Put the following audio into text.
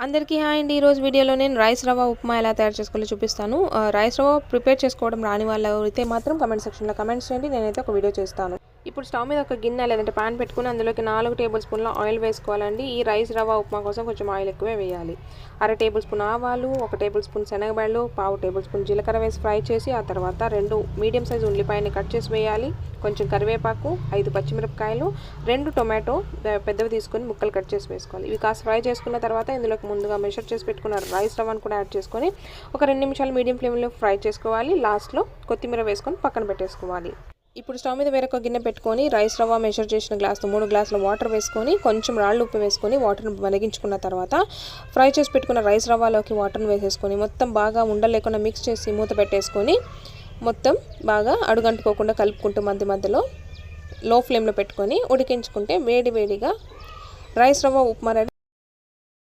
అందరికీ హాయ్ అండి. ఈరోజు వీడియోలో నేను రైస్ రవ్వ ఉప్మా ఎలా తయారు చేసుకోవాలో చూపిస్తాను. రైస్ రవ్వ ప్రిపేర్ చేసుకోవడం రాని వాళ్ళు అయితే మాత్రం కమెంట్ సెక్షన్లో కమెంట్స్ చేయండి. నేనైతే ఒక వీడియో చేస్తాను. ఇప్పుడు స్టవ్ మీద ఒక గిన్నె లేదంటే పాన్ పెట్టుకుని అందులోకి 4 టేబుల్ స్పూన్ల ఆయిల్ వేసుకోవాలండి. ఈ రైస్ రవ్వ ఉప్మా కోసం కొంచెం ఆయిల్ ఎక్కువే వేయాలి. 1/2 టేబుల్ స్పూన్ ఆవాలు, 1 టేబుల్ స్పూన్ శనగబెళ్ళు, 1/2 టేబుల్ స్పూన్ జీలకర్ర వేసి ఫ్రై చేసి ఆ తర్వాత 2 మీడియం సైజు ఉల్లిపాయని కట్ చేసి వేయాలి. కొంచెం కరివేపాకు, 5 పచ్చిమిరపకాయలు, 2 టొమాటో పెద్దవి తీసుకొని ముక్కలు కట్ చేసి వేసుకోవాలి. ఇవి కాస్త ఫ్రై చేసుకున్న తర్వాత ఇందులోకి ముందుగా మెషర్ చేసి పెట్టుకున్న రైస్ రవ్వను కూడా యాడ్ చేసుకొని ఒక 2 నిమిషాలు మీడియం ఫ్లేమ్లో ఫ్రై చేసుకోవాలి. లాస్ట్లో కొత్తిమీర వేసుకొని పక్కన పెట్టేసుకోవాలి. ఇప్పుడు స్టవ్ మీద వేరొక గిన్నె పెట్టుకొని రైస్ రవ్వ మెషర్ చేసిన గ్లాస్తో 3 గ్లాసుల వాటర్ వేసుకొని కొంచెం రాళ్ళు ఉప్పు వేసుకొని వాటర్ని వెలిగించుకున్న తర్వాత ఫ్రై చేసి పెట్టుకున్న రైస్ రవ్వలోకి వాటర్ని వేసేసుకొని మొత్తం బాగా ఉండలేకుండా మిక్స్ చేసి మూత పెట్టేసుకొని మొత్తం బాగా అడుగంటుకోకుండా కలుపుకుంటూ మధ్య మధ్యలో లో ఫ్లేమ్లో పెట్టుకొని ఉడికించుకుంటే వేడివేడిగా రైస్ రవ్వ ఉప్మా రెడీ.